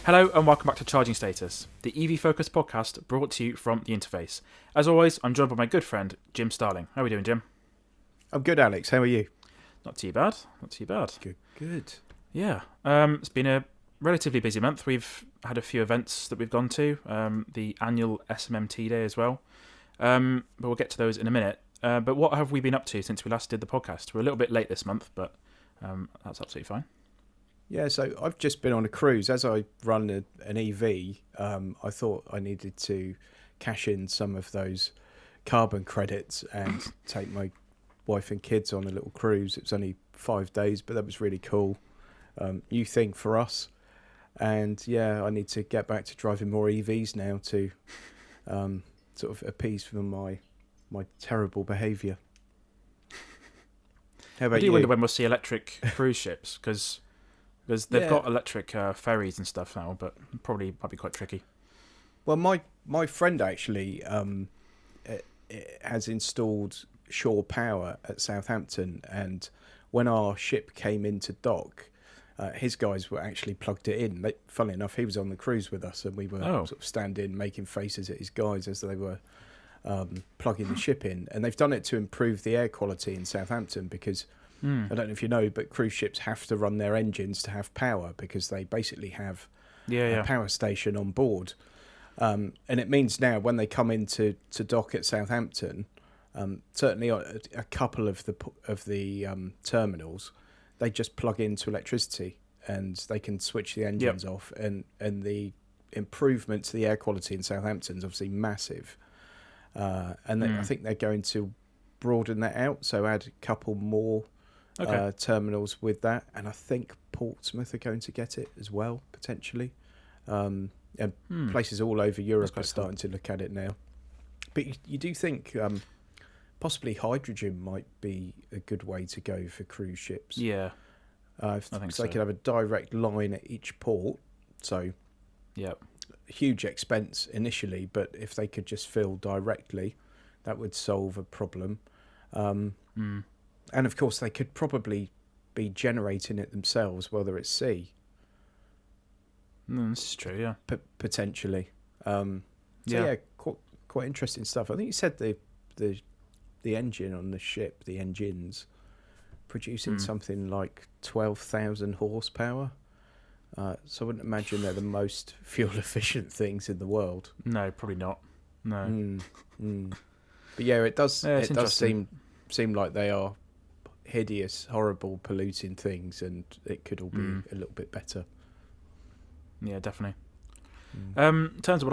Hello and welcome back to Charging Status, the EV Focus podcast brought to you from The Interface. As always, I'm joined by my good friend, Jim Starling. How are we doing, Jim? I'm good, Alex. How are you? Not too bad, not too bad. Good. Yeah, it's been a relatively busy month. We've had a few events that we've gone to, the annual SMMT Day as well, but we'll get to those in a minute. But what have we been up to since we last did the podcast? We're a little bit late this month, but that's absolutely fine. Yeah, so I've just been on a cruise. As I run an EV, I thought I needed to cash in some of those carbon credits and take my wife and kids on a little cruise. It was only 5 days, but that was really cool. New thing for us. And yeah, I need to get back to driving more EVs now to sort of appease for my terrible behaviour. How about I do you? wonder when we'll see electric cruise ships, because they've Yeah. got electric ferries and stuff now, but probably might be quite tricky. Well, my friend actually has installed shore power at Southampton, and when our ship came into dock, his guys were actually plugged it in. Funnily enough, he was on the cruise with us, and we were sort of standing making faces at his guys as they were plugging the ship in. And they've done it to improve the air quality in Southampton because I don't know if you know, but cruise ships have to run their engines to have power because they basically have a power station on board. And it means now when they come into dock at Southampton, certainly a couple of the terminals, they just plug into electricity and they can switch the engines off. And the improvement to the air quality in Southampton is obviously massive. I think they're going to broaden that out, so add a couple more terminals with that, and I think Portsmouth are going to get it as well, potentially. And places all over Europe are starting to look at it now. But you do think possibly hydrogen might be a good way to go for cruise ships. Yeah, I think so. so. They could have a direct line at each port, so huge expense initially, but if they could just fill directly, that would solve a problem. And of course, they could probably be generating it themselves, whether it's sea. This is true, yeah. Potentially. Quite interesting stuff. I think you said the engine on the ship, the engines, producing something like 12,000 horsepower. So I wouldn't imagine they're the most fuel efficient things in the world. No, probably not. No. But yeah, it does. Yeah, it does interesting. seem like they are hideous, horrible, polluting things, and it could all be a little bit better. Yeah, definitely. In terms of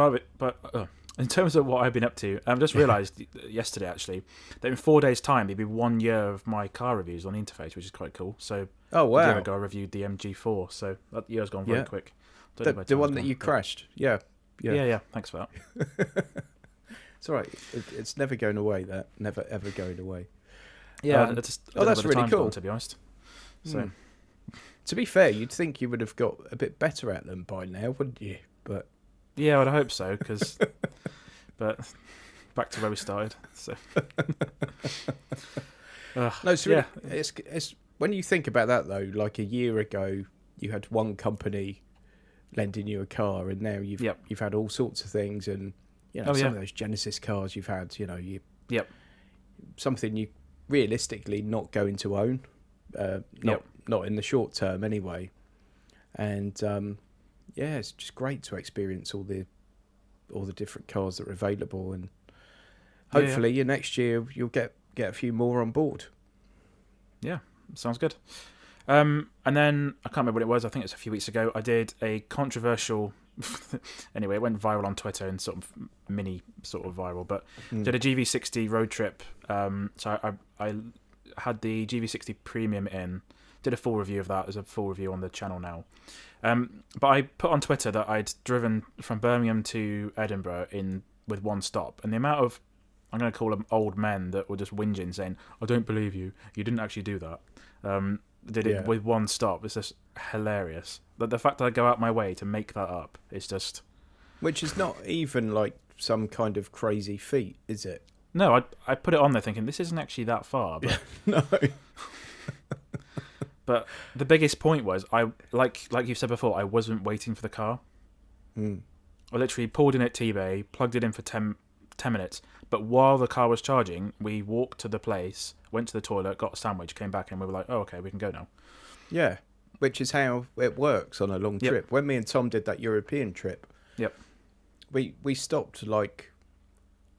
what I've been up to, I just realised yesterday actually that in 4 days' time it'd be 1 year of my car reviews on the Interface, which is quite cool. So Oh a wow! year ago I reviewed the MG4, so that year's gone very quick. The one that you crashed. Yeah. Thanks for that. It's all right. It's never going away. That never ever going away. Yeah, that's really cool. To be honest. So to be fair, you'd think you would have got a bit better at them by now, wouldn't you? But yeah, I would hope so. But back to where we started. So it's when you think about that though. Like a year ago, you had one company lending you a car, and now you've had all sorts of things, and some of those Genesis cars you've had, something you realistically not going to own, not in the short term anyway. And it's just great to experience all the different cars that are available, and hopefully next year you'll get a few more on board. Yeah, sounds good. And then I can't remember what it was. I think it's a few weeks ago. I did a controversial. Anyway, it went viral on Twitter and sort of viral, but did a GV60 road trip. So I had the GV60 Premium in, did a full review of that. There's a full review on the channel now. But I put on Twitter that I'd driven from Birmingham to Edinburgh with one stop, and the amount of, I'm going to call them old men that were just whinging saying, "I don't believe you didn't actually do that." Did it with one stop. It's just hilarious. The fact that I go out my way to make that up is just... Which is not even like some kind of crazy feat, is it? No, I put it on there thinking, this isn't actually that far. But, no. But the biggest point was, like you said before, I wasn't waiting for the car. Mm. I literally pulled in at T-Bay, plugged it in for 10 minutes. But while the car was charging, we walked to the place, went to the toilet, got a sandwich, came back, and we were like, "Oh, okay, we can go now." Yeah, which is how it works on a long Yep. trip. When me and Tom did that European trip, Yep. we stopped like,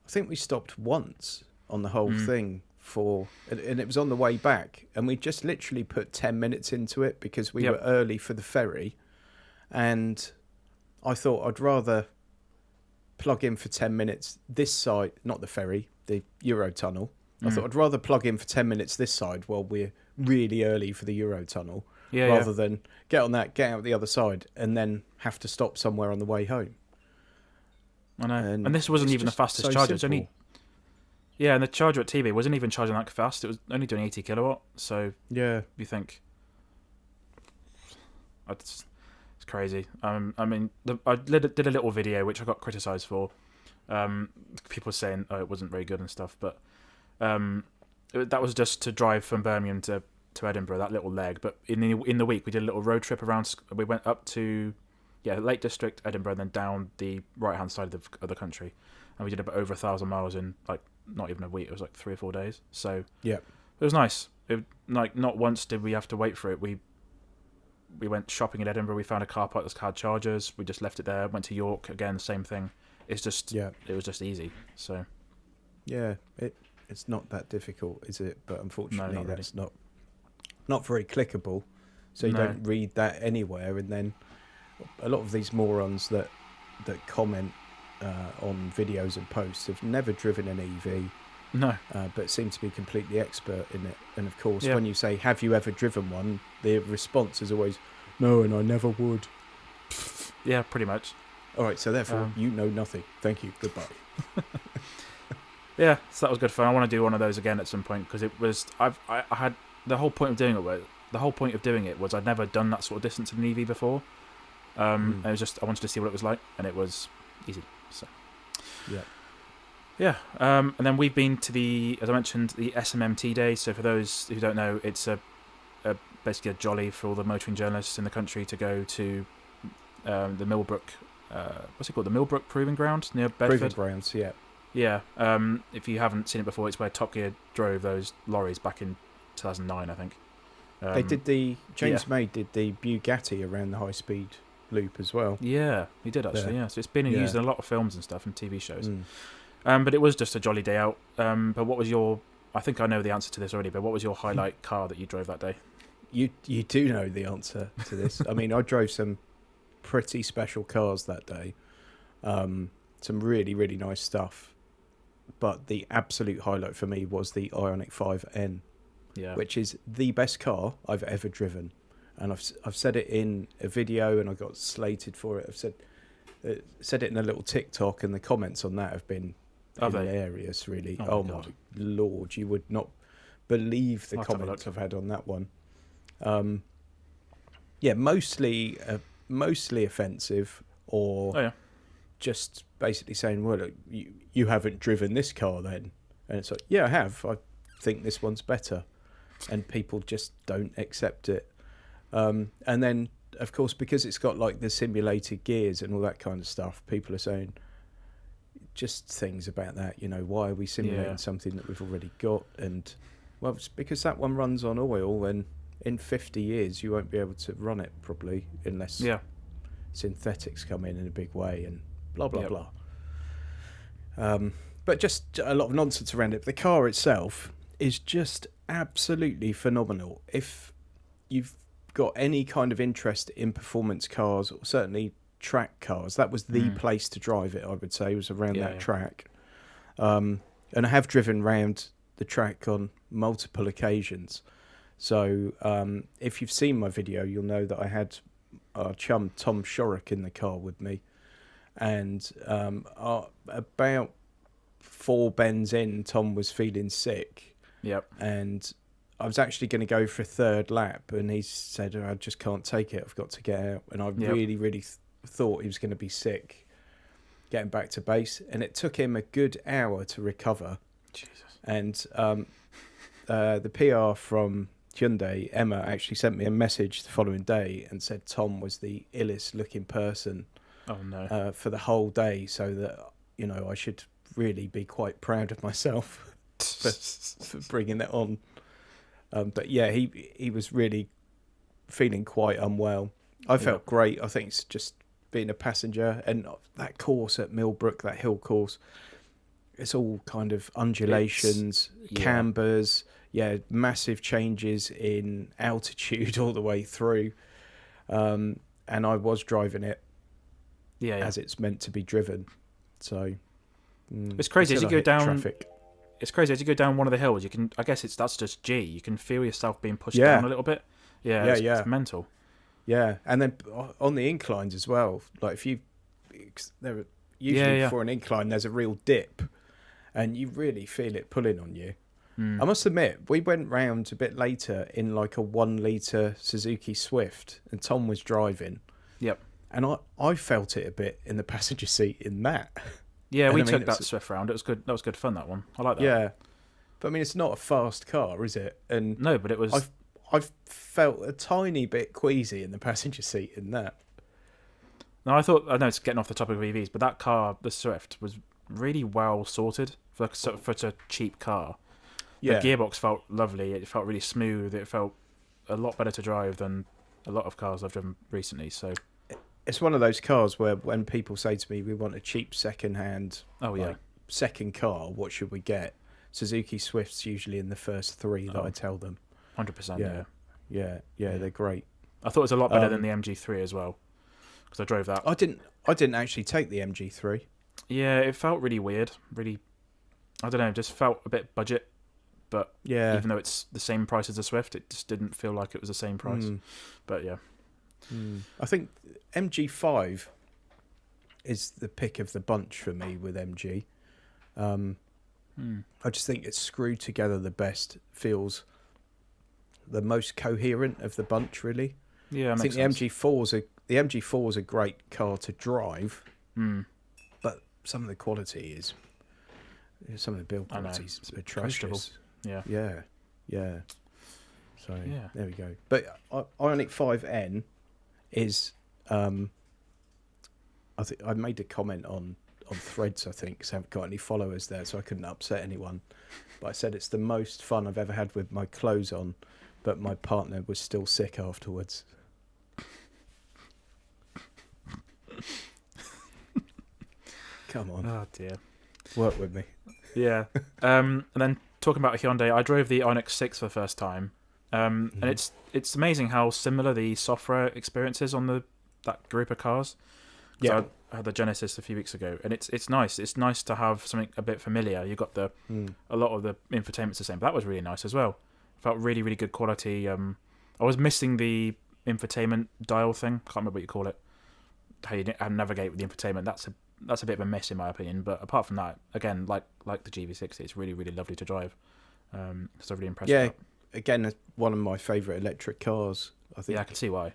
I think we stopped once on the whole thing and it was on the way back, and we just literally put 10 minutes into it because we were early for the ferry, and I thought I'd rather plug in for 10 minutes this side, not the ferry, the Eurotunnel. I thought I'd rather plug in for 10 minutes this side while we're really early for the Eurotunnel, rather than get on that, get out the other side, and then have to stop somewhere on the way home. I know. And this wasn't even the fastest so charger. It was simple. only... Yeah, and the charger at TV wasn't even charging that fast. It was only doing 80 kilowatt. So Yeah. you think... It's crazy. I mean, I did a little video, which I got criticised for. People saying, oh, it wasn't very good and stuff. But that was just to drive from Birmingham to Edinburgh, that little leg. But in the week, we did a little road trip around. We went up to... Lake District, Edinburgh, and then down the right-hand side of the country, and we did about over 1,000 miles in like not even a week. It was like 3 or 4 days. So Yeah. it was nice. Like not once did we have to wait for it. We went shopping in Edinburgh. We found a car park that had chargers. We just left it there. Went to York again. Same thing. It's just it was just easy. So Yeah, it's not that difficult, is it? But unfortunately, not really. that's not very clickable. So you don't read that anywhere, and then a lot of these morons that comment on videos and posts have never driven an EV, no. but seem to be completely expert in it. And of course, when you say, "Have you ever driven one?" the response is always, "No, and I never would." Yeah, pretty much. All right, so therefore, you know nothing. Thank you. Goodbye. Yeah, so that was good fun. I want to do one of those again at some point because it was I had the whole point of doing it was I'd never done that sort of distance in an EV before. It was just I wanted to see what it was like, and it was easy. So yeah. And then we've been to as I mentioned, the SMMT Day. So for those who don't know, it's basically a jolly for all the motoring journalists in the country to go to the Millbrook. What's it called? The Millbrook Proving Ground near Bedford. Proving grounds, yeah. Yeah. If you haven't seen it before, it's where Top Gear drove those lorries back in 2009, I think. They did James May did the Bugatti around the high speed loop as well. Yeah, he did actually. Yeah, so it's been used in a lot of films and stuff and TV shows. But it was just a jolly day out. But what was your? I think I know the answer to this already. But what was your highlight car that you drove that day? You do know the answer to this. I mean, I drove some pretty special cars that day. Some really, really nice stuff. But the absolute highlight for me was the Ioniq 5N, which is the best car I've ever driven. And I've said it in a video, and I got slated for it. I've said it in a little TikTok, and the comments on that have been hilarious, really. Oh my Lord, you would not believe the comments I've had on that one. Mostly offensive, or just basically saying, well, look, you haven't driven this car then. And it's like, yeah, I have. I think this one's better. And people just don't accept it. And then, of course, because it's got like the simulated gears and all that kind of stuff, people are saying just things about that. Why are we simulating something that we've already got? And, well, it's because that one runs on oil, and in 50 years you won't be able to run it properly unless synthetics come in a big way and blah, blah, blah. But just a lot of nonsense around it. The car itself is just absolutely phenomenal. If you've got any kind of interest in performance cars, or certainly track cars, that was the place to drive it, I would say, was around that track. And I have driven round the track on multiple occasions. So if you've seen my video, you'll know that I had our chum Tom Shorrock in the car with me. And about 4 bends in, Tom was feeling sick. Yep. And I was actually going to go for a third lap, and he said, I just can't take it. I've got to get out. And I really, really thought he was going to be sick getting back to base. And it took him a good hour to recover. Jesus. And the PR from Hyundai, Emma, actually sent me a message the following day and said Tom was the illest looking person Oh no. for the whole day, so that I should really be quite proud of myself for bringing it on. But yeah, he was really feeling quite unwell. I felt great. I think it's just being a passenger, and that course at Millbrook, that hill course, it's all kind of undulations, cambers, massive changes in altitude all the way through. And I was driving it as it's meant to be driven. So it's crazy as you go down traffic. It's crazy as you go down one of the hills. You can, I guess that's just G. You can feel yourself being pushed down a little bit. Yeah, it's mental. Yeah, and then on the inclines as well. Like usually for an incline, there's a real dip, and you really feel it pulling on you. I must admit, we went round a bit later in like a 1 litre Suzuki Swift, and Tom was driving. Yep. And I felt it a bit in the passenger seat in that. Yeah, we took that Swift round. It was good. That was good fun. That one, I like that. Yeah, but I mean, it's not a fast car, is it? And no, but it was. I've felt a tiny bit queasy in the passenger seat in that. No, I know it's getting off the topic of EVs, but that car, the Swift, was really well sorted for such a cheap car. Yeah. The gearbox felt lovely. It felt really smooth. It felt a lot better to drive than a lot of cars I've driven recently. So it's one of those cars where when people say to me, we want a cheap second-hand second car, what should we get? Suzuki Swift's usually in the first 3 that I tell them. 100%, yeah, they're great. I thought it was a lot better than the MG3 as well, because I drove that. I didn't actually take the MG3. Yeah, it felt really weird. Really, I don't know, just felt a bit budget. But even though it's the same price as the Swift, it just didn't feel like it was the same price. But yeah. I think MG5 is the pick of the bunch for me with MG. I just think it's screwed together the best, feels the most coherent of the bunch, really. Yeah, I think the MG4 is a great car to drive, but some of the quality is, some of the build quality is atrocious. Yeah. So there we go. But Ioniq 5N is, I think I made a comment on Threads, I think, because I haven't got any followers there, so I couldn't upset anyone. But I said it's the most fun I've ever had with my clothes on, but my partner was still sick afterwards. Come on. Oh dear. Work with me. Yeah. And then talking about a Hyundai, I drove the Ioniq 6 for the first time. And it's amazing how similar the software experience is on that group of cars. Yeah. I had the Genesis a few weeks ago, and it's nice. It's nice to have something a bit familiar. You got a lot of the infotainment's the same, but that was really nice as well. Felt really, really good quality. I was missing the infotainment dial thing. Can't remember what you call it. How you navigate with the infotainment. That's a bit of a miss in my opinion. But apart from that, again, like the GV60, it's really, really lovely to drive. So I'm really impressed. Yeah, with that. Again, one of my favourite electric cars. I think. Yeah, I can see why.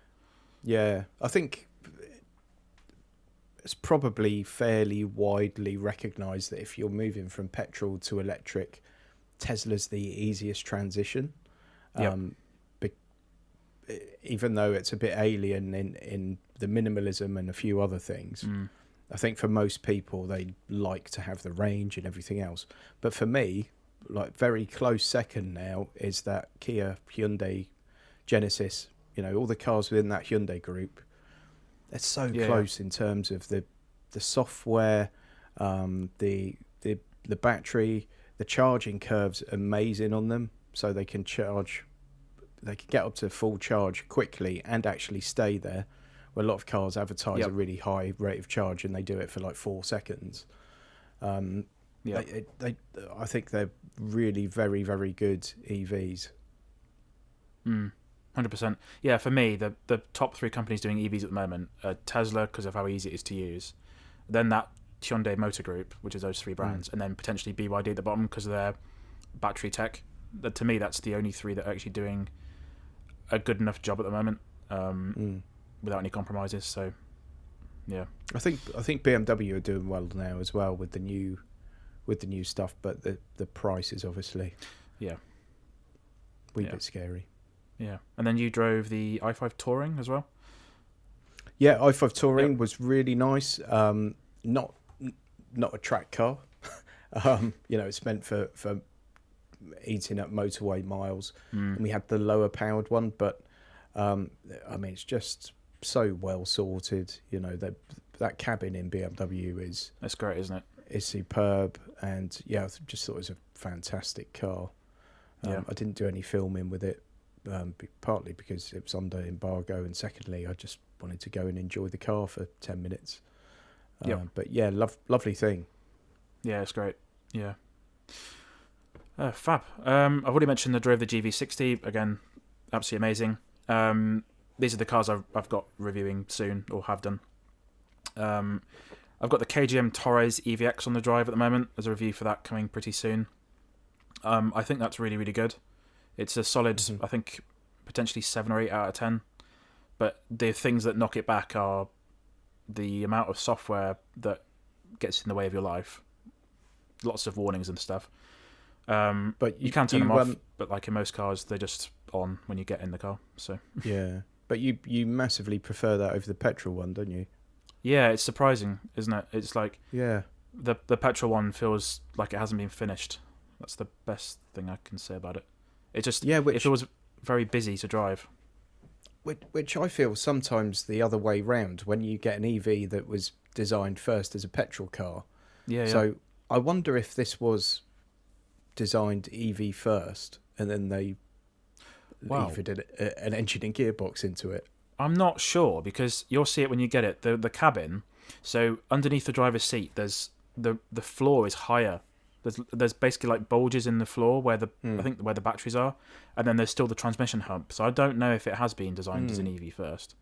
Yeah, I think it's probably fairly widely recognised that if you're moving from petrol to electric, Tesla's the easiest transition. Even though it's a bit alien in the minimalism and a few other things. I think for most people, they like to have the range and everything else. But for me, like very close second now is that Kia Hyundai Genesis. You know, all the cars within that Hyundai group. They're so close in terms of the software, the battery, the charging curves amazing on them, so they can get up to full charge quickly and actually stay there. Where a lot of cars advertise a really high rate of charge and they do it for like 4 seconds. I think they're really very, very good EVs. 100%. Yeah, for me, the top 3 companies doing EVs at the moment are Tesla, because of how easy it is to use. Then that Hyundai Motor Group, which is those 3 brands, and then potentially BYD at the bottom because of their battery tech. To me, that's the only 3 that are actually doing a good enough job at the moment, without any compromises. So, yeah. I think BMW are doing well now as well with the new stuff, but the price is obviously a bit scary. Yeah, and then you drove the i5 Touring as well? Yeah, i5 Touring was really nice. Not not a track car. It's meant for eating up motorway miles. And we had the lower powered one, but it's just so well sorted. That cabin in BMW That's great, isn't it? is superb, and yeah, I just thought it was a fantastic car. Yeah. I didn't do any filming with it, partly because it was under embargo, and secondly, I just wanted to go and enjoy the car for 10 minutes. But yeah, lovely thing. Yeah, it's great. Yeah. Fab. I've already mentioned I drove the GV60. Again, absolutely amazing. These are the cars I've got reviewing soon, or have done. I've got the KGM Torres EVX on the drive at the moment. There's a review for that coming pretty soon. I think that's really, really good. It's a solid, I think, potentially 7 or 8 out of 10. But the things that knock it back are the amount of software that gets in the way of your life. Lots of warnings and stuff. But you can turn them off, but like in most cars, they're just on when you get in the car. So yeah, but you massively prefer that over the petrol one, don't you? Yeah, it's surprising, isn't it? It's like Yeah, the petrol one feels like it hasn't been finished. That's the best thing I can say about it. It just it feels very busy to drive. Which I feel sometimes the other way round when you get an EV that was designed first as a petrol car. Yeah. So I wonder if this was designed EV first and then they levered an engine and gearbox into it. I'm not sure, because you'll see it when you get it. The cabin, so underneath the driver's seat, there's the floor is higher. There's basically like bulges in the floor where I think where the batteries are, and then there's still the transmission hump. So I don't know if it has been designed as an EV first,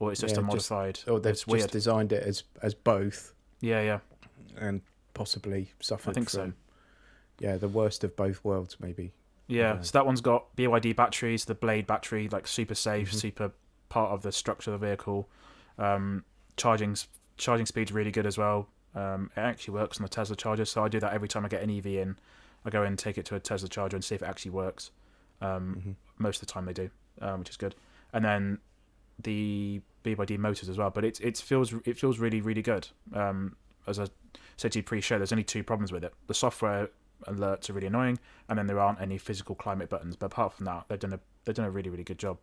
or it's just a modified. Or they've just designed it as both. Yeah. And possibly suffered. I think from, so. Yeah, the worst of both worlds, maybe. Yeah. So that one's got BYD batteries, the Blade battery, like super safe, super part of the structure of the vehicle. Charging speed's really good as well. It actually works on the Tesla charger, so I do that every time I get an EV in. I go in and take it to a Tesla charger and see if it actually works. Most of the time they do, which is good. And then the BYD motors as well, but it feels really, really good. As I said to you pre-show, there's only 2 problems with it. The software alerts are really annoying, and then there aren't any physical climate buttons. But apart from that, they've done a really, really good job.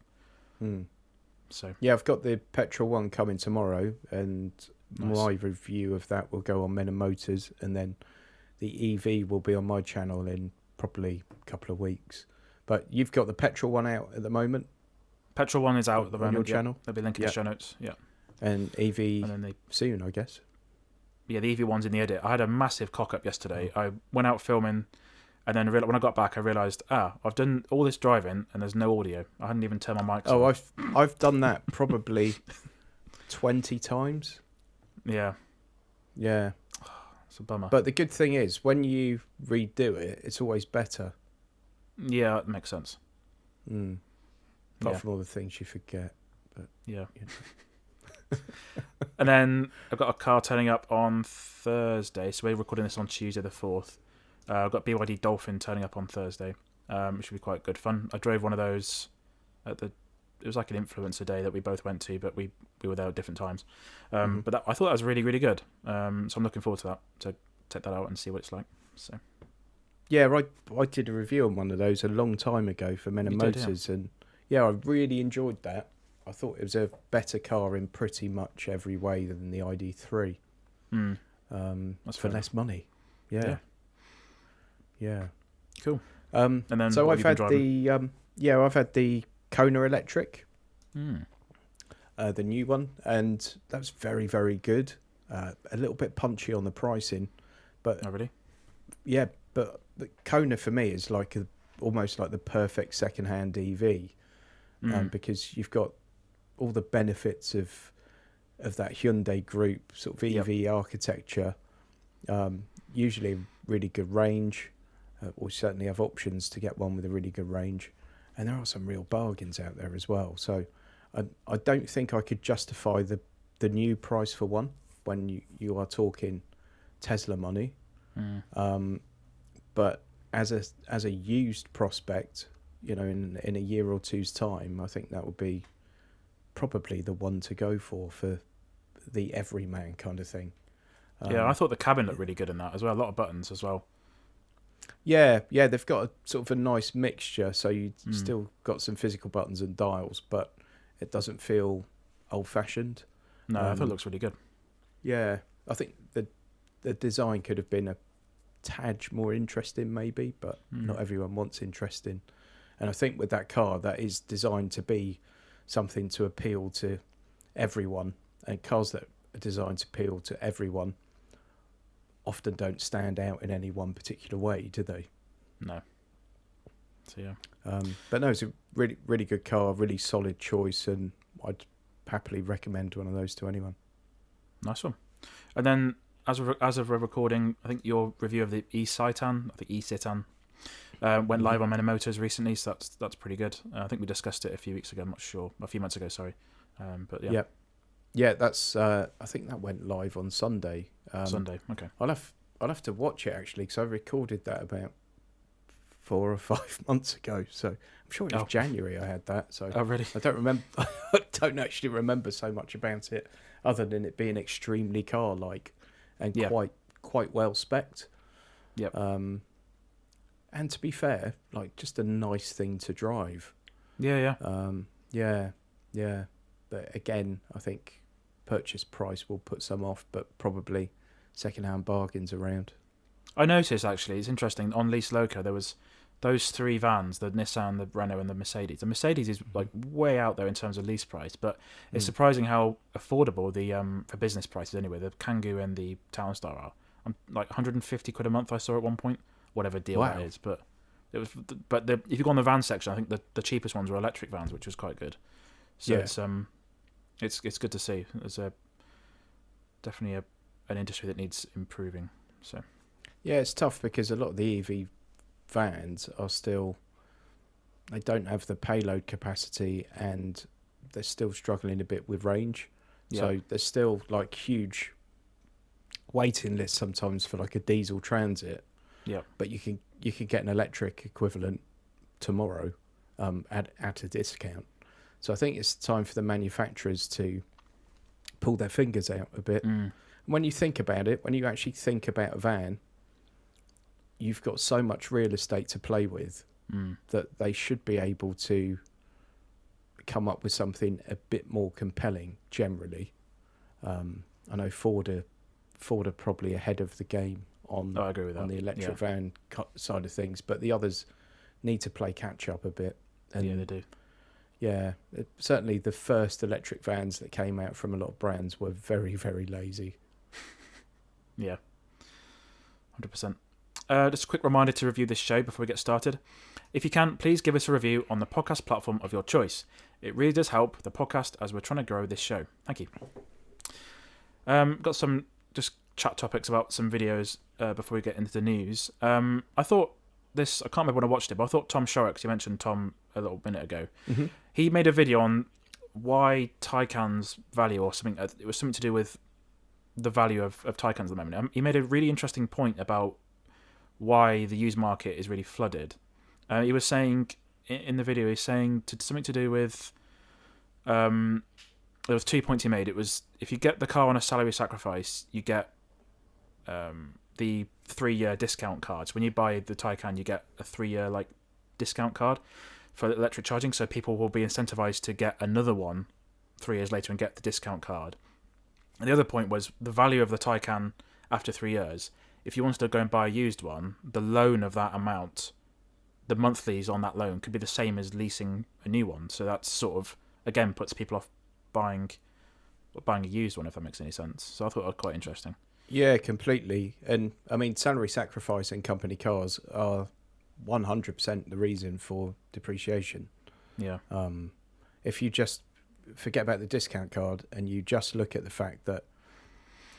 So yeah, I've got the petrol one coming tomorrow, and nice. My review of that will go on Men and Motors, and then the EV will be on my channel in probably a couple of weeks. But you've got the petrol one out at the moment. Petrol one is out at the moment. On your channel. There'll be a link in the show notes. Yeah. And EV soon, I guess. Yeah, the EV one's in the edit. I had a massive cock up yesterday. I went out filming, and then when I got back, I realised, I've done all this driving and there's no audio. I hadn't even turned my mics on. Oh, I've done that probably 20 times. Yeah. Yeah. It's a bummer. But the good thing is, when you redo it, it's always better. Yeah, it makes sense. Apart from all the things you forget. But yeah. And then I've got a car turning up on Thursday, so we're recording this on Tuesday the 4th. I've got BYD Dolphin turning up on Thursday, which should be quite good fun. I drove one of those it was like an influencer day that we both went to, but we were there at different times. But I thought that was really, really good. So I'm looking forward to that, to take that out and see what it's like. So yeah, I did a review on one of those a long time ago for Men and Motors, and yeah, I really enjoyed that. I thought it was a better car in pretty much every way than the ID3. That's for less money. Yeah. Cool. And then so I've had I've had the Kona Electric, the new one, and that's very, very good. A little bit punchy on the pricing, but really? Yeah, but Kona for me is like almost like the perfect second-hand EV, because you've got all the benefits of that Hyundai Group sort of EV architecture. Usually really good range. We certainly have options to get one with a really good range, and there are some real bargains out there as well. So I don't think I could justify the new price for one when you are talking Tesla money. But as a used prospect, in a year or two's time, I think that would be probably the one to go for the everyman kind of thing. Yeah, I thought the cabin looked really good in that as well. A lot of buttons as well. Yeah, they've got a sort of a nice mixture, so you still got some physical buttons and dials, but it doesn't feel old-fashioned. No, I thought it looks really good. Yeah, I think the design could have been a tad more interesting, maybe, but not everyone wants interesting. And I think with that car, that is designed to be something to appeal to everyone, and cars that are designed to appeal to everyone often don't stand out in any one particular way, do they? No. So yeah. But no, it's a really, really good car, really solid choice, and I'd happily recommend one of those to anyone. Nice one. And then, as of recording, I think your review of the e-Citan, I think e-Citan, went live on Many Motors recently, so that's pretty good. I think we discussed it a few weeks ago. I'm not sure, a few months ago. Sorry, but yeah. Yeah, that's. I think that went live on Sunday. Sunday. Okay. I'll have to watch it actually, because I recorded that about 4 or 5 months ago. So I'm sure it was January I had that. So really? I don't remember. I don't actually remember so much about it, other than it being extremely car-like and quite well spec'd. Yep. And to be fair, like, just a nice thing to drive. Yeah. Yeah. But again, I think purchase price will put some off, but probably second-hand bargains around. I noticed, actually, it's interesting, on Lease Loco, there was those 3 vans, the Nissan, the Renault, and the Mercedes. The Mercedes is like way out there in terms of lease price, but it's surprising how affordable the for business prices anyway, the Kangoo and the Townstar are. Like 150 quid a month I saw at one point, whatever deal that is. But it was, if you go on the van section, I think the cheapest ones were electric vans, which was quite good. So it's good to see. There's definitely an industry that needs improving. So yeah, it's tough because a lot of the EV vans are still, they don't have the payload capacity, and they're still struggling a bit with range. So there's still like huge waiting lists sometimes for like a diesel Transit. Yeah. But you can get an electric equivalent tomorrow at a discount. So I think it's time for the manufacturers to pull their fingers out a bit. When you think about it, when you actually think about a van, you've got so much real estate to play with that they should be able to come up with something a bit more compelling generally. I know Ford are probably ahead of the game on I agree with that. On the electric van side of things, but the others need to play catch up a bit. And yeah, they do. Yeah, certainly the first electric vans that came out from a lot of brands were very, very lazy. Yeah, 100%. Just a quick reminder to review this show before we get started. If you can, please give us a review on the podcast platform of your choice. It really does help the podcast as we're trying to grow this show. Thank you. Got some just chat topics about some videos before we get into the news. I thought this, I can't remember when I watched it, but I thought Tom Shorrocks, you mentioned Tom a little minute ago, he made a video on why Taycan's value, or something, it was something to do with the value of Taycans at the moment. He made a really interesting point about why the used market is really flooded. He was saying in the video, he's saying something to do with there was 2 points he made. It was, if you get the car on a salary sacrifice, you get the 3-year discount cards. When you buy the Taycan, you get a 3-year like discount card for electric charging, so people will be incentivized to get another one 3 years later and get the discount card. And the other point was the value of the Taycan after 3 years. If you wanted to go and buy a used one, the loan of that amount, the monthlies on that loan could be the same as leasing a new one. So that sort of, again, puts people off buying a used one, if that makes any sense. So I thought that was quite interesting. Yeah, completely. And I mean, salary sacrifice in company cars are 100% the reason for depreciation. Yeah. If you just forget about the discount card and you just look at the fact that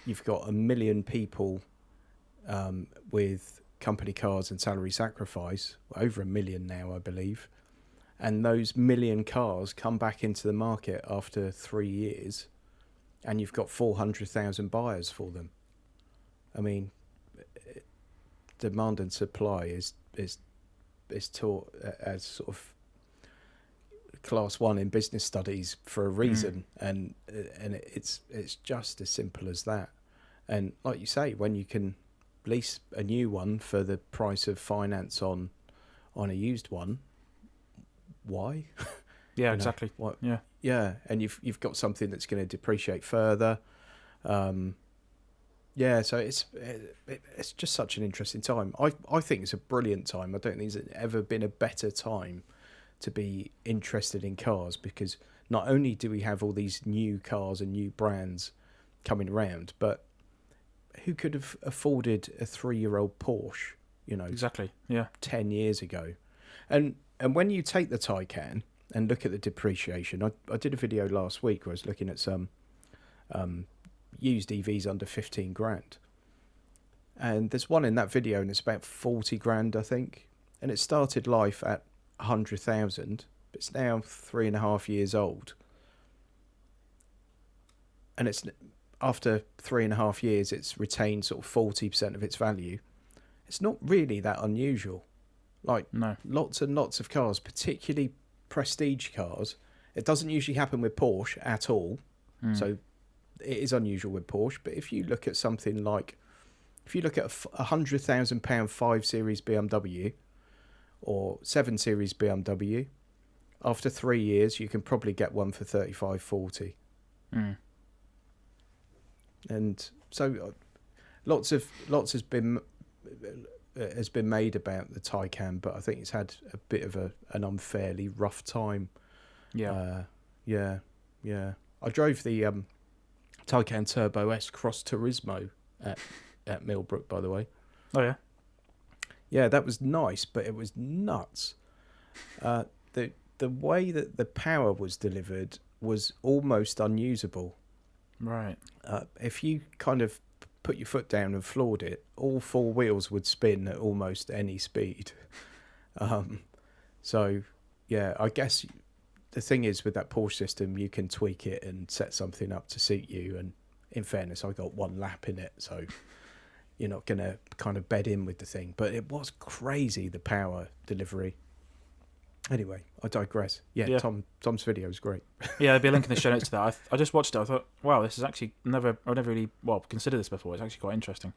you've got 1 million people with company cars and salary sacrifice, over 1 million now, I believe, and those 1 million cars come back into the market after 3 years, and you've got 400,000 buyers for them. I mean, demand and supply is taught as sort of class 1 in business studies for a reason, and it's just as simple as that. And like you say, when you can lease a new one for the price of finance on a used one, why? Yeah, exactly. What? Yeah. Yeah, and you've got something that's going to depreciate further. Yeah, so it's just such an interesting time. I think it's a brilliant time. I don't think there's ever been a better time to be interested in cars, because not only do we have all these new cars and new brands coming around, but who could have afforded a 3-year-old Porsche, Exactly. Yeah. 10 years ago? And when you take the Taycan and look at the depreciation, I did a video last week where I was looking at some used EVs under 15 grand. And there's one in that video and it's about 40 grand, I think. And it started life at 100,000, but it's now 3.5 years old. And it's after 3.5 years, it's retained sort of 40% of its value. It's not really that unusual. Like, No. lots and lots of cars, particularly prestige cars. It doesn't usually happen with Porsche at all. So it is unusual with Porsche. But if you look at something like, if you look at a £100,000 5 Series BMW or 7 Series BMW, after 3 years, you can probably get one for 35, 40. And so lots has been made about the Taycan, but I think it's had a bit of an unfairly rough time. Yeah. Yeah. I drove the Taycan Turbo S Cross Turismo at Millbrook, by the way. Oh yeah. Yeah, that was nice, but it was nuts. The way that the power was delivered was almost unusable. Right. If you kind of put your foot down and floored it, all 4 wheels would spin at almost any speed. So, yeah, I guess the thing is with that Porsche system, you can tweak it and set something up to suit you. And in fairness, I got 1 lap in it, so you're not going to kind of bed in with the thing. But it was crazy, the power delivery. Anyway, I digress. Yeah. Tom's video is great. Yeah, there'll be a link in the show notes to that. I just watched it. I thought, wow, this is actually I've never really considered this before. It's actually quite interesting.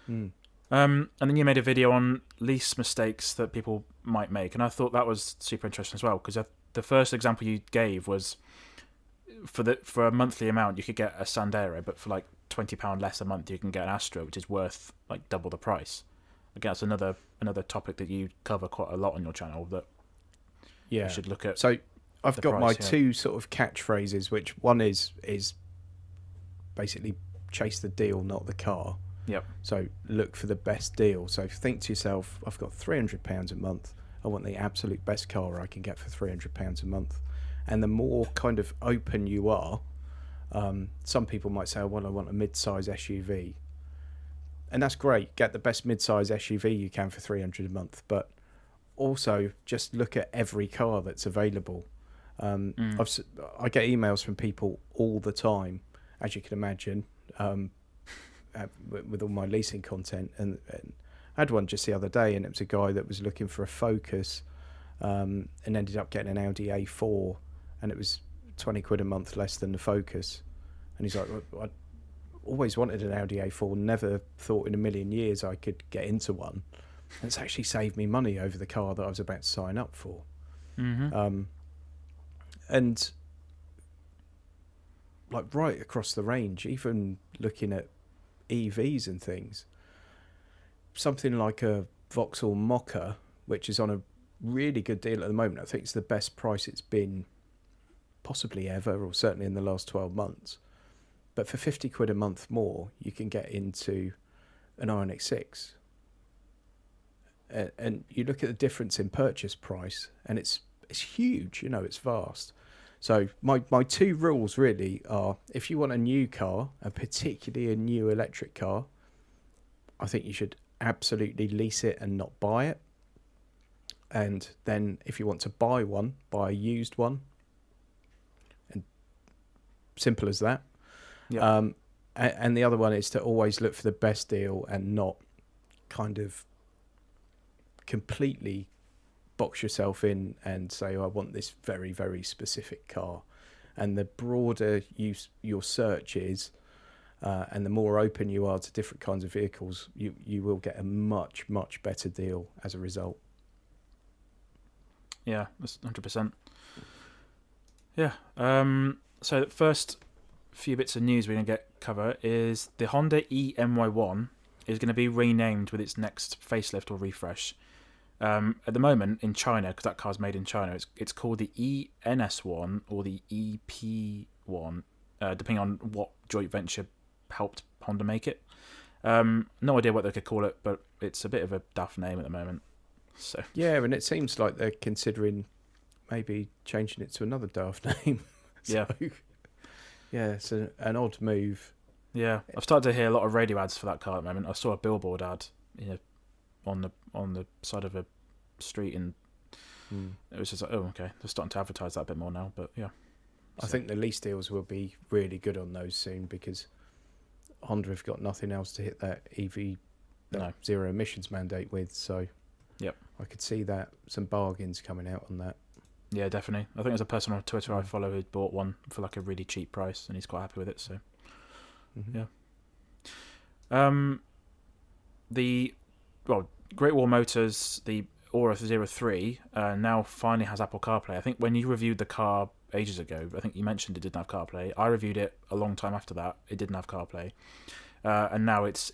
And then you made a video on lease mistakes that people might make, and I thought that was super interesting as well, because the first example you gave was for a monthly amount you could get a Sandero, but for like £20 less a month you can get an Astra, which is worth like double the price. Again, that's another topic that you cover quite a lot on your channel that you should look at. So I've got my 2 sort of catchphrases, which one is basically chase the deal, not the car. Yep. So look for the best deal. So think to yourself, I've got £300 a month. I want the absolute best car I can get for £300 a month. And the more kind of open you are, some people might say, well, I want a mid-size SUV. And that's great. Get the best mid-size SUV you can for £300 a month. But also just look at every car that's available. I get emails from people all the time, as you can imagine, with all my leasing content, and I had one just the other day, and it was a guy that was looking for a Focus and ended up getting an Audi A4, and it was 20 quid a month less than the Focus. And he's like, I always wanted an Audi A4, never thought in a million years I could get into one. And it's actually saved me money over the car that I was about to sign up for. And like right across the range, even looking at EVs and things, something like a Vauxhall Mocha, which is on a really good deal at the moment. I think it's the best price it's been possibly ever, or certainly in the last 12 months. But for 50 quid a month more, you can get into an Ioniq 6. And you look at the difference in purchase price, and it's huge, it's vast. So my 2 rules really are, if you want a new car, and particularly a new electric car, I think you should absolutely lease it and not buy it. And then if you want to buy one, buy a used one. And simple as that. Yep. And the other one is to always look for the best deal and not kind of completely box yourself in and say, oh, I want this very, very specific car. And the broader your search is, and the more open you are to different kinds of vehicles, you will get a much, much better deal as a result. Yeah, that's 100%. Yeah. So the first few bits of news we're going to cover is the Honda eMY1 is going to be renamed with its next facelift or refresh. At the moment in China, because that car's made in China, it's called the ENS1 or the EP1, depending on what joint venture helped Honda make it. No idea what they could call it, but it's a bit of a daft name at the moment. So yeah, and it seems like they're considering maybe changing it to another daft name. Yeah. Yeah, it's an odd move. Yeah, I've started to hear a lot of radio ads for that car at the moment. I saw a billboard ad, on the side of a street, and it was just like, oh, okay, they're starting to advertise that a bit more now. But yeah, I think the lease deals will be really good on those soon because Honda have got nothing else to hit that zero emissions mandate with. So yep, I could see that some bargains coming out on that. Yeah, definitely. I think there's a person on Twitter I follow who bought one for like a really cheap price, and he's quite happy with it. So yeah. Great Wall Motors, the Aura 03, now finally has Apple CarPlay. I think when you reviewed the car ages ago, I think you mentioned it didn't have CarPlay. I reviewed it a long time after that. It didn't have CarPlay, and now it's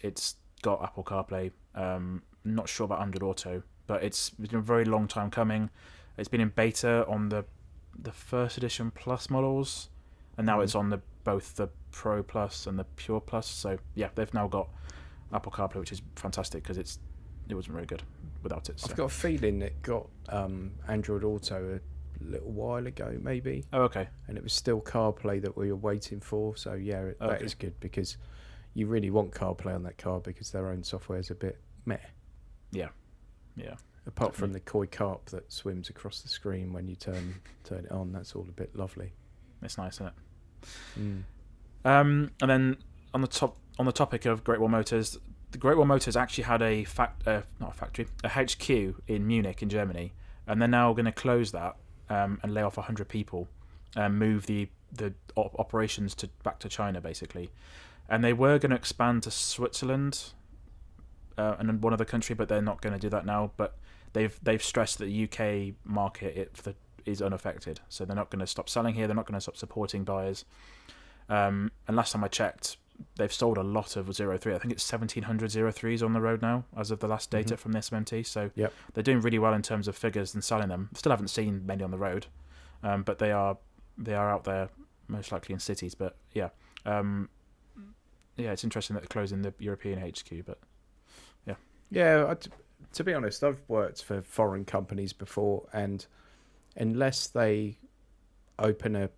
got Apple CarPlay. Not sure about Android Auto, but it's been a very long time coming. It's been in beta on the first edition Plus models, and now it's on both the Pro Plus and the Pure Plus. So yeah, they've now got Apple CarPlay, which is fantastic because it wasn't very good without it. So. I've got a feeling it got Android Auto a little while ago, maybe. Oh, okay. And it was still CarPlay that we were waiting for. So yeah, that is good because you really want CarPlay on that car because their own software is a bit meh. Yeah. Apart from the koi carp that swims across the screen when you turn it on, that's all a bit lovely. It's nice, isn't it? And then on the topic of Great Wall Motors, the Great Wall Motors actually had a HQ in Munich in Germany, and they're now going to close that and lay off 100 people and move the operations back to China basically. And they were going to expand to Switzerland and one other country, but they're not going to do that now. But they've stressed that the UK market is unaffected, so they're not going to stop selling here. They're not going to stop supporting buyers. And last time I checked, they've sold a lot of 03. I think it's 1,700 03s on the road now, as of the last data from the SMMT. So they're doing really well in terms of figures and selling them. Still haven't seen many on the road, but they are out there, most likely in cities. But yeah, it's interesting that they're closing the European HQ. But yeah, to be honest, I've worked for foreign companies before, and unless they open a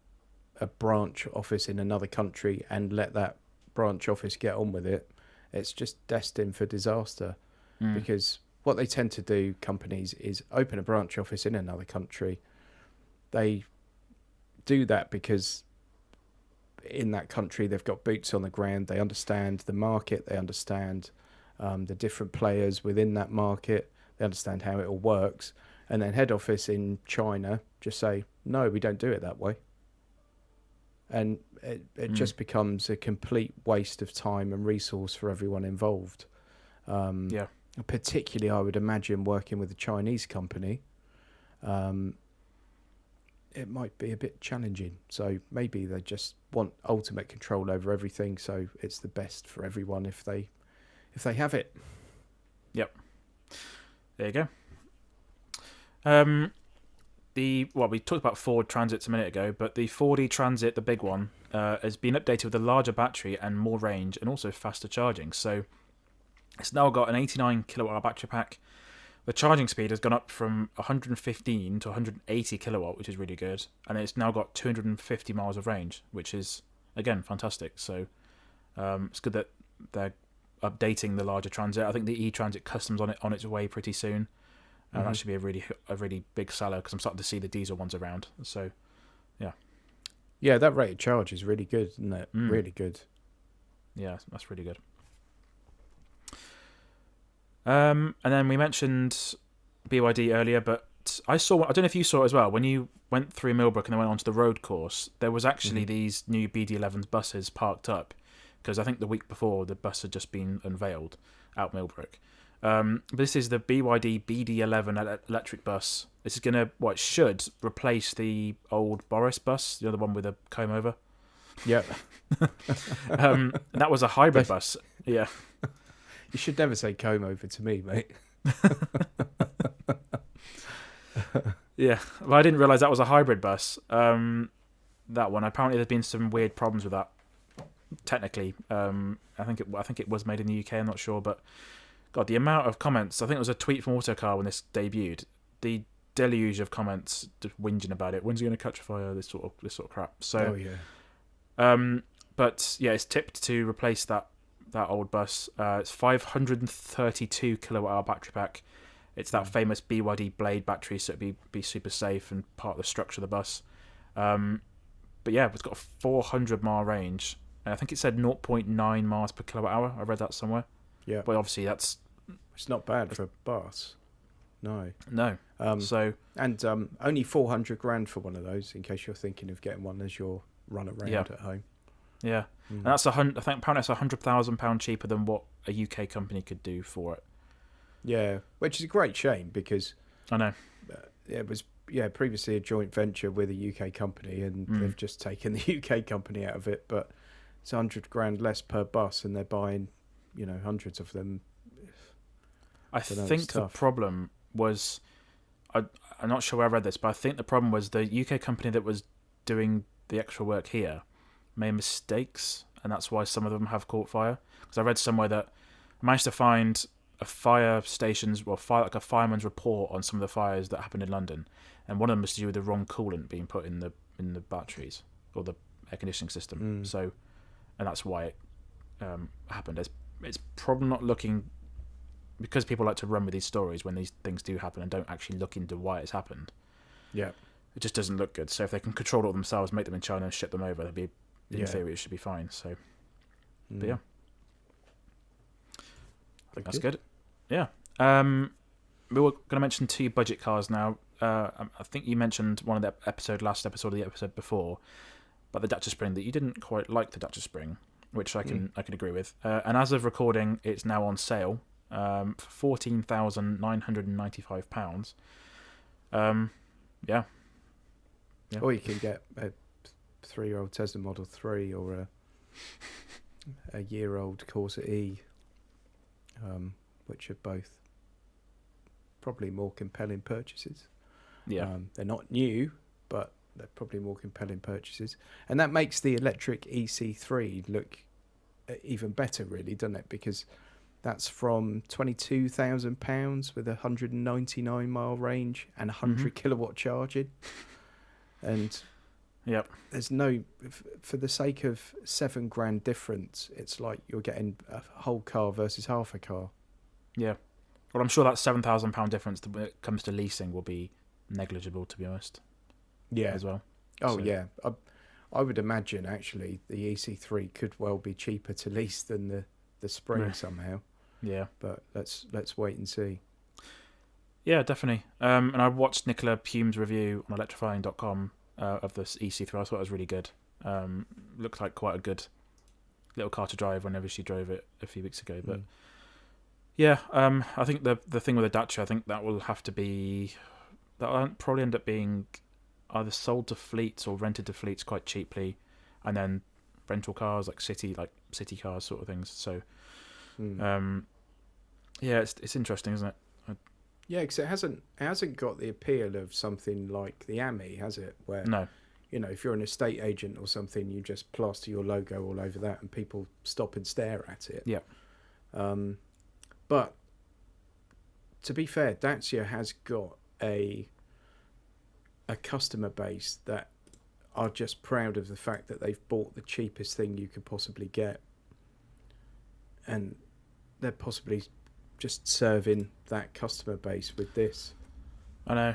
branch office in another country and let that branch office get on with it, it's just destined for disaster. Because what they tend to do, companies, is open a branch office in another country. They do that because in that country they've got boots on the ground, they understand the market, they understand the different players within that market, they understand how it all works, and then head office in China just say, no, we don't do it that way. And it just becomes a complete waste of time and resource for everyone involved. Particularly, I would imagine, working with a Chinese company, it might be a bit challenging. So maybe they just want ultimate control over everything, so it's the best for everyone if they have it. Yep. There you go. We talked about Ford Transits a minute ago, but the Ford e-Transit, the big one, has been updated with a larger battery and more range, and also faster charging. So it's now got an 89 kilowatt battery pack. The charging speed has gone up from 115 to 180 kilowatt, which is really good, and it's now got 250 miles of range, which is again fantastic. So it's good that they're updating the larger Transit. I think the e-Transit Custom's on its way pretty soon. That should be a really big seller because I'm starting to see the diesel ones around. So, yeah, that rate of charge is really good, isn't it? Really good. Yeah, that's really good. And then we mentioned BYD earlier, but bus. I saw. I don't know if you saw it as well. When you went through Millbrook and then went onto the road course, there was actually these new BD11s buses parked up because I think the week before the bus had just been unveiled out Millbrook. This is the BYD BD11 electric bus. This is gonna should replace the old Boris bus, the other one with a comb over. Yep. That was a hybrid bus. Yeah. You should never say comb over to me, mate. Yeah, well, I didn't realise that was a hybrid bus. That one. Apparently, there's been some weird problems with that. Technically, I think it was made in the UK. I'm not sure, but God, the amount of comments. I think it was a tweet from Autocar when this debuted. The deluge of comments just whinging about it. When's it going to catch fire? This sort of crap. So, oh yeah. But yeah, it's tipped to replace that old bus. It's 532 kilowatt hour battery pack. It's that famous BYD Blade battery, so it'd be super safe and part of the structure of the bus. But yeah, it's got a 400 mile range, and I think it said 0.9 miles per kilowatt hour. I read that somewhere. Yeah. But obviously it's not bad for a bus. No. So and only 400 grand for one of those, in case you're thinking of getting one as your run around at home. Yeah, and that's I think apparently it's £100,000 cheaper than what a UK company could do for it. Yeah, which is a great shame because I know it was previously a joint venture with a UK company, and they've just taken the UK company out of it. But it's 100 grand less per bus, and they're buying, hundreds of them. I think the problem was, I'm not sure where I read this, but I think the problem was the UK company that was doing the extra work here made mistakes, and that's why some of them have caught fire. Because I read somewhere that I managed to find a fire station's like a fireman's report on some of the fires that happened in London, and one of them was to do with the wrong coolant being put in the batteries or the air conditioning system. So, and that's why it happened. It's probably not looking, because people like to run with these stories when these things do happen and don't actually look into why it's happened. Yeah, it just doesn't look good. So if they can control it themselves, make them in China and ship them over, in theory it should be fine. So, but yeah, I think that's good. Yeah. We were going to mention 2 budget cars now. I think you mentioned last episode of the episode before, but the Dacia Spring, that you didn't quite like the Dacia Spring, which I can agree with. And as of recording, it's now on sale for £14,995. Yeah. Or you can get a 3-year-old Tesla Model 3 or a year-old Corsa E, which are both probably more compelling purchases. Yeah. They're not new, but they're probably more compelling purchases. And that makes the electric EC3 look even better, really, doesn't it? Because that's from £22,000 with a 199 mile range and 100 kilowatt charging. And there's no, for the sake of £7,000 difference, it's like you're getting a whole car versus half a car. Yeah. Well, I'm sure that £7,000 difference when it comes to leasing will be negligible, to be honest. Yeah. As well. Oh, so. Yeah. I would imagine, actually, the EC3 could well be cheaper to lease than the Spring somehow. Yeah. But let's wait and see. Yeah, definitely. And I watched Nicola Pume's review on electrifying.com of this EC3. I thought it was really good. Looked like quite a good little car to drive whenever she drove it a few weeks ago. But yeah, I think the thing with the Dacia, I think that'll probably end up being either sold to fleets or rented to fleets quite cheaply, and then rental cars like city cars sort of things. So yeah, it's interesting, isn't it? Yeah, because it hasn't got the appeal of something like the AMI, has it? Where if you're an estate agent or something, you just plaster your logo all over that, and people stop and stare at it. Yeah. But to be fair, Dacia has got a customer base that are just proud of the fact that they've bought the cheapest thing you could possibly get, and they're possibly just serving that customer base with this. I know.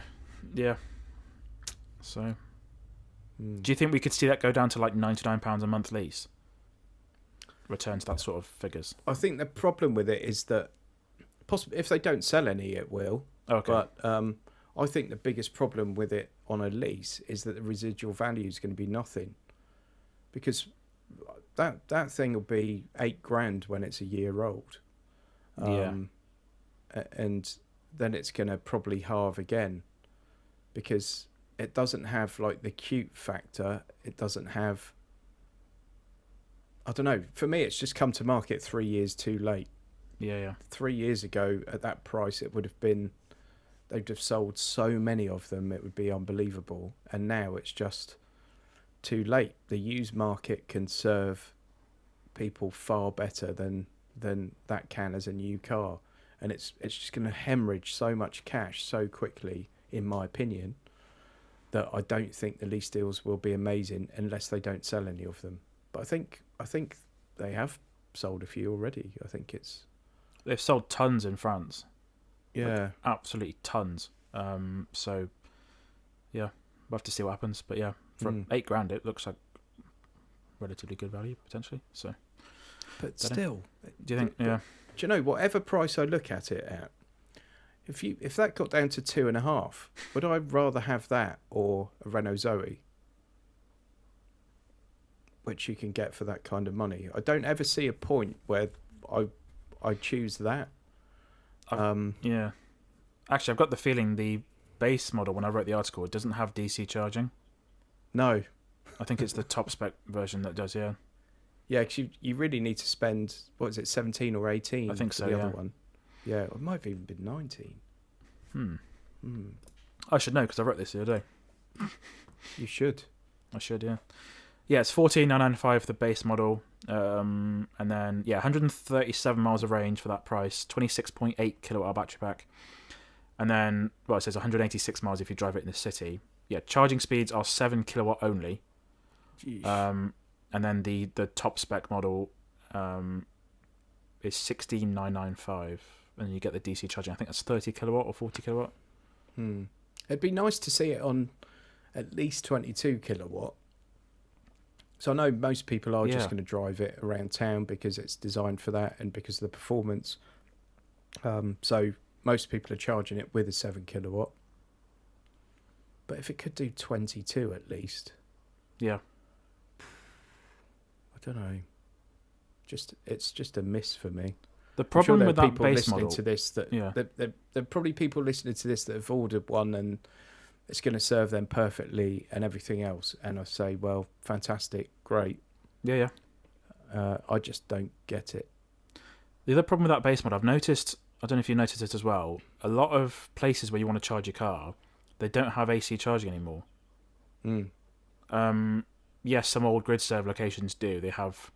Yeah. So, do you think we could see that go down to like £99 a month lease? Return to that sort of figures. I think the problem with it is that possibly if they don't sell any, it will. Okay. But I think the biggest problem with it on a lease is that the residual value is going to be nothing, because that thing will be £8,000 when it's a year old, and then it's going to probably halve again, because it doesn't have like the cute factor. It doesn't have. I don't know. For me, it's just come to market 3 years too late. Yeah. 3 years ago, at that price, it would have been. They'd have sold so many of them, it would be unbelievable. And now it's just too late. The used market can serve people far better than that can as a new car, and it's just going to hemorrhage so much cash so quickly, in my opinion, that I don't think the lease deals will be amazing unless they don't sell any of them. But I think they have sold a few already. I think they've sold tons in France. Yeah, like, absolutely tons. So yeah, we'll have to see what happens. But yeah, for £8,000, it looks like relatively good value potentially. So, but still, do you think? Yeah. Do you know, whatever price I look at it at, if that got down to 2.5, would I rather have that or a Renault Zoe, which you can get for that kind of money? I don't ever see a point where I choose that. Yeah. Actually, I've got the feeling the base model, when I wrote the article, it doesn't have DC charging. No. I think it's the top spec version that does, yeah. Yeah, because you really need to spend, what is it, 17 or 18? I think for so, the yeah. other one. Yeah, it might have even been 19. I should know because I wrote this the other day. You should. I should, yeah. Yeah, it's 14,995 for the base model. And then, 137 miles of range for that price, 26.8 kilowatt hour battery pack. And then, well, it says 186 miles if you drive it in the city. Yeah, charging speeds are 7 kilowatt only. Jeez. And then the top spec model is 16,995. And you get the DC charging. I think that's 30 kilowatt or 40 kilowatt. It'd be nice to see it on at least 22 kilowatt. So I know most people are just going to drive it around town because it's designed for that and because of the performance. So most people are charging it with a 7 kilowatt. But if it could do 22 at least. Yeah. I don't know. It's just a miss for me. The problem with that people base listening model to this that yeah. there are probably people listening to this that have ordered one and it's going to serve them perfectly and everything else. And I say, well, fantastic, great. Yeah. I just don't get it. The other problem with that base model, I've noticed, I don't know if you noticed this as well, a lot of places where you want to charge your car, they don't have AC charging anymore. Yes, some old grid serve locations do. They have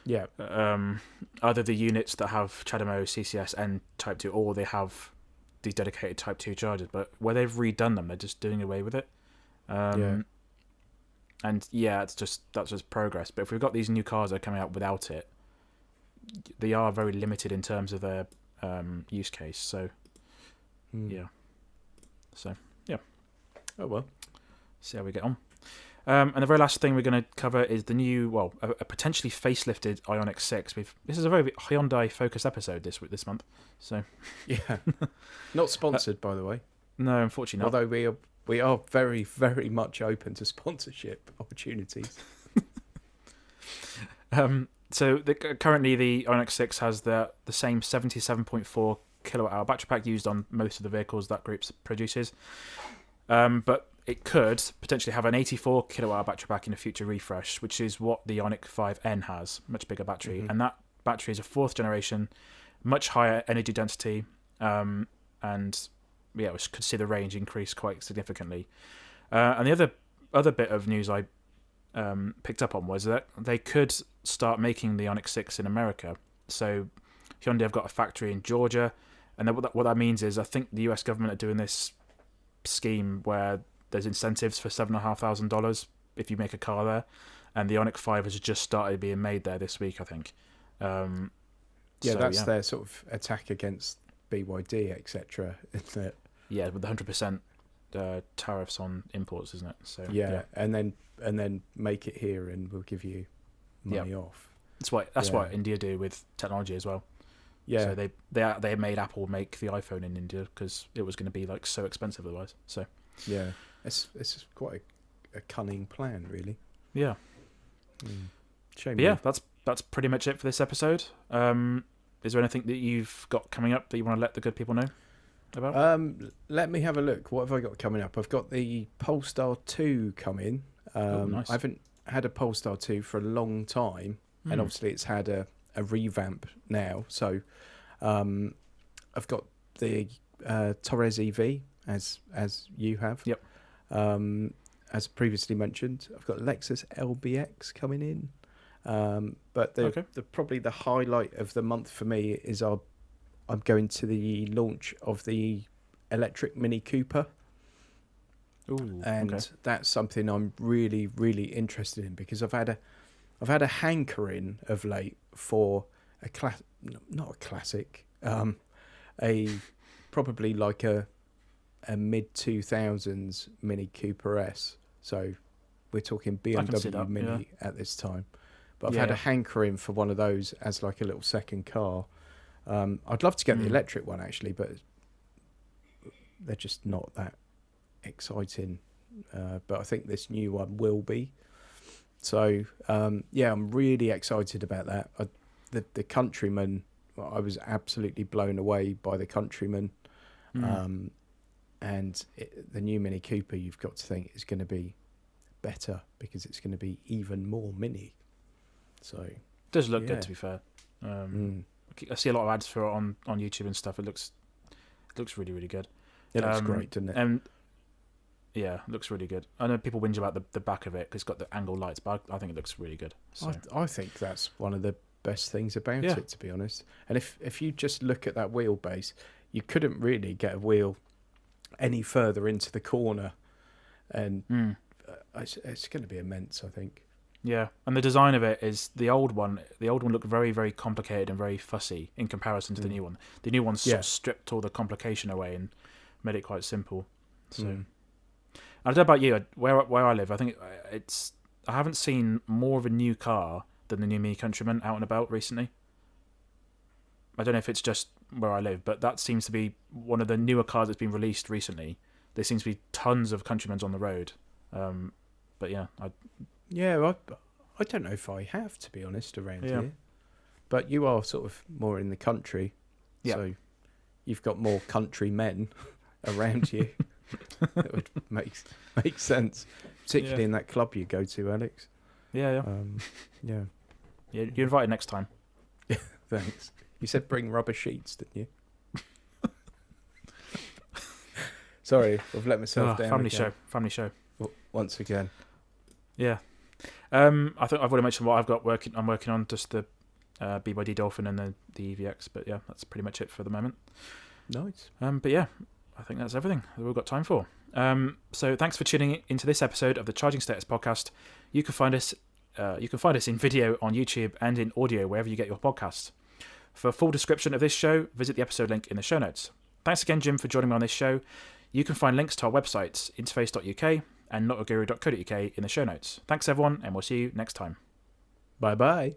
either the units that have CHAdeMO, CCS, and Type 2, or they have these dedicated Type 2 chargers. But where they've redone them, they're just doing away with it. And that's just progress. But if we've got these new cars that are coming out without it, they are very limited in terms of their use case. So, yeah. Oh, well. See how we get on. And the very last thing we're going to cover is the new, a potentially facelifted Ioniq 6. This is a very Hyundai focused episode this month. So yeah, not sponsored by the way. No, unfortunately not. Although we are very, very much open to sponsorship opportunities. So currently the Ioniq 6 has the same 77.4 kilowatt hour battery pack used on most of the vehicles that group produces. But it could potentially have an 84 kilowatt hour battery pack in a future refresh, which is what the Ioniq 5N has, much bigger battery. And that battery is a 4th generation, much higher energy density, and we could see the range increase quite significantly. And the other bit of news I picked up on was that they could start making the Ioniq 6 in America. So Hyundai have got a factory in Georgia, and what that means is I think the US government are doing this scheme where there's incentives for $7,500 if you make a car there, and the Ioniq 5 has just started being made there this week, I think. That's their sort of attack against BYD, etc. Isn't it? Yeah, with the 100% tariffs on imports, isn't it? So and then make it here, and we'll give you money off. That's what India do with technology as well. Yeah. So they made Apple make the iPhone in India because it was going to be like so expensive otherwise. So Yeah. It's quite a cunning plan, really. yeah. Shame. But yeah, that's pretty much it for this episode. Is there anything that you've got coming up that you want to let the good people know about? Let me have a look. What have I got coming up? I've got the Polestar 2 coming. Nice. I haven't had a Polestar 2 for a long time, and obviously it's had a revamp now. So I've got the Torres EV, as you have. Yep. As previously mentioned, I've got Lexus LBX coming in. But probably the highlight of the month for me is I'm going to the launch of the electric Mini Cooper. Ooh, and okay. that's something I'm really, really interested in, because I've had a hankering of late for not a classic, probably like a mid 2000s Mini Cooper S. So we're talking BMW Mini at this time. But I've had a hankering for one of those as like a little second car. I'd love to get the electric one actually, but they're just not that exciting. But I think this new one will be. So I'm really excited about that. The Countryman, I was absolutely blown away by the Countryman. And the new Mini Cooper, you've got to think, is going to be better because it's going to be even more mini. So it does look good, to be fair. I see a lot of ads for it on YouTube and stuff. It looks really, really good. It looks great, doesn't it? And yeah, it looks really good. I know people whinge about the back of it because it's got the angle lights, but I think it looks really good. So. I think that's one of the best things about it, to be honest. And if you just look at that wheelbase, you couldn't really get a wheel any further into the corner, and it's going to be immense, I think. Yeah, and the design of it is the old one looked very, very complicated and very fussy in comparison to the new one. The new one sort of stripped all the complication away and made it quite simple. So I don't know about you, where I live, I think I haven't seen more of a new car than the new Mini Countryman out and about recently. I don't know if it's just where I live, but that seems to be one of the newer cars that's been released recently. There seems to be tons of Countrymans on the road. But yeah, I don't know if I have, to be honest, around here. But you are sort of more in the country, so you've got more countrymen around you. That would make sense, particularly in that club you go to, Alex. Yeah. Yeah, you're invited next time. Yeah, thanks. You said bring rubber sheets, didn't you? Sorry, I've let myself down. Family show. Once again. Yeah. I think I've already mentioned what I'm working on, just the BYD Dolphin and the EVX, but yeah, that's pretty much it for the moment. Nice. But yeah, I think that's everything that we've got time for. So thanks for tuning into this episode of the Charging Status Podcast. You can find us in video on YouTube and in audio wherever you get your podcasts. For a full description of this show, visit the episode link in the show notes. Thanks again, Jim, for joining me on this show. You can find links to our websites, interface.uk and notaguru.co.uk in the show notes. Thanks, everyone, and we'll see you next time. Bye-bye.